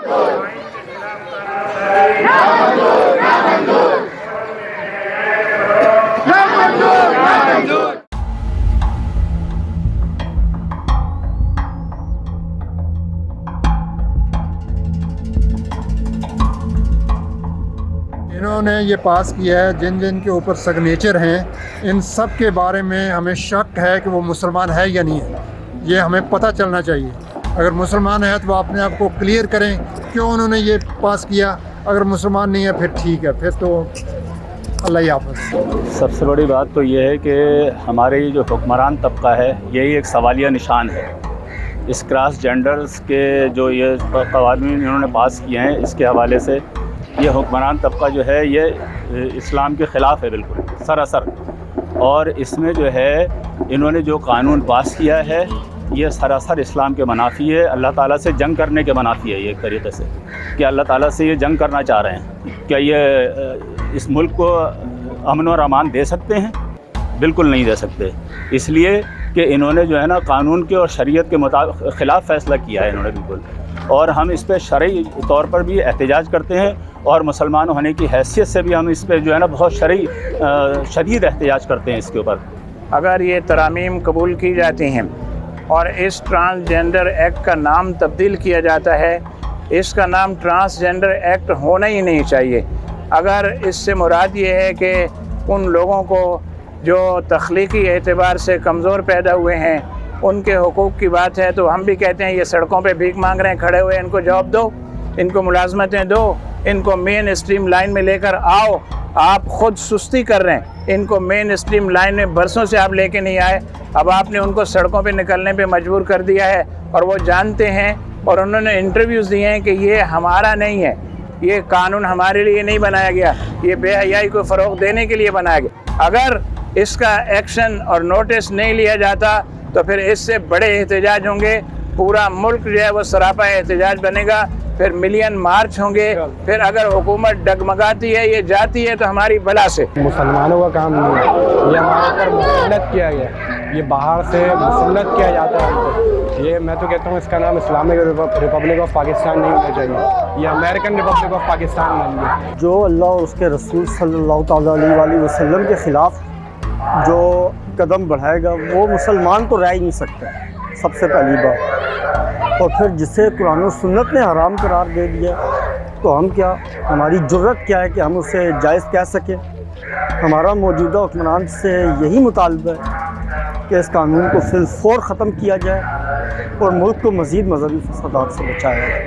انہوں نے یہ پاس کیا ہے، جن جن کے اوپر سگنیچر ہیں ان سب کے بارے میں ہمیں شک ہے کہ وہ مسلمان ہے یا نہیں ہے، یہ ہمیں پتہ چلنا چاہیے۔ اگر مسلمان ہے تو وہ اپنے آپ کو کلیئر کریں کیوں انہوں نے یہ پاس کیا، اگر مسلمان نہیں ہے پھر ٹھیک ہے، پھر تو اللہ حافظ۔ سب سے بڑی بات تو یہ ہے کہ ہمارے جو حکمران طبقہ ہے یہی ایک سوالیہ نشان ہے۔ اس کراس جینڈرز کے جو یہ قوانین انہوں نے پاس کیے ہیں، اس کے حوالے سے یہ حکمران طبقہ جو ہے یہ اسلام کے خلاف ہے بالکل سراسر، اور اس میں جو ہے انہوں نے جو قانون پاس کیا ہے یہ سراسر اسلام کے منافی ہے، اللہ تعالیٰ سے جنگ کرنے کے منافی ہے یہ ایک طریقے سے، کہ اللہ تعالیٰ سے یہ جنگ کرنا چاہ رہے ہیں۔ کیا یہ اس ملک کو امن اور امان دے سکتے ہیں؟ بالکل نہیں دے سکتے، اس لیے کہ انہوں نے جو ہے نا قانون کے اور شریعت کے خلاف فیصلہ کیا ہے انہوں نے بالکل، اور ہم اس پہ شرعی طور پر بھی احتجاج کرتے ہیں، اور مسلمان ہونے کی حیثیت سے بھی ہم اس پہ جو ہے نا بہت شدید احتجاج کرتے ہیں اس کے اوپر۔ اگر یہ ترامیم قبول کی جاتی ہیں اور اس ٹرانسجینڈر ایکٹ کا نام تبدیل کیا جاتا ہے، اس کا نام ٹرانسجینڈر ایکٹ ہونا ہی نہیں چاہیے۔ اگر اس سے مراد یہ ہے کہ ان لوگوں کو جو تخلیقی اعتبار سے کمزور پیدا ہوئے ہیں ان کے حقوق کی بات ہے، تو ہم بھی کہتے ہیں یہ سڑکوں پہ بھیک مانگ رہے ہیں کھڑے ہوئے، ان کو جاب دو، ان کو ملازمتیں دو، ان کو مین اسٹریم لائن میں لے کر آؤ۔ آپ خود سستی کر رہے ہیں، ان کو مین اسٹریم لائن میں برسوں سے آپ لے کے نہیں آئے، اب آپ نے ان کو سڑکوں پہ نکلنے پہ مجبور کر دیا ہے، اور وہ جانتے ہیں اور انہوں نے انٹرویوز دیے ہیں کہ یہ ہمارا نہیں ہے، یہ قانون ہمارے لیے نہیں بنایا گیا، یہ بے حیائی کو فروغ دینے کے لیے بنایا گیا۔ اگر اس کا ایکشن اور نوٹس نہیں لیا جاتا تو پھر اس سے بڑے احتجاج ہوں گے، پورا ملک جو ہے وہ سراپا احتجاج بنے گا، پھر ملین مارچ ہوں گے، پھر اگر حکومت ڈگمگاتی ہے، یہ جاتی ہے تو ہماری بلا سے۔ مسلمانوں کا کام نہیں ہے، یہ ہمارے اوپر مسلط کیا گیا، یہ باہر سے مسلط کیا جاتا ہے۔ یہ میں تو کہتا ہوں اس کا نام اسلامک ریپبلک آف پاکستان نہیں ہونا چاہیے، یہ امریکن ریپبلک آف پاکستان بن گیا۔ جو اللہ اور اس کے رسول صلی اللہ تعالیٰ علیہ وسلم کے خلاف جو قدم بڑھائے گا وہ مسلمان تو رہ ہی نہیں سکتا، سب سے پہلی بات۔ اور پھر جسے قرآن و سنت نے حرام قرار دے دیا تو ہم کیا، ہماری جرت کیا ہے کہ ہم اسے جائز کہہ سکیں؟ ہمارا موجودہ حکمران سے یہی مطالبہ ہے کہ اس قانون کو فی الفور ختم کیا جائے اور ملک کو مزید مذہبی فسادات سے بچایا جائے۔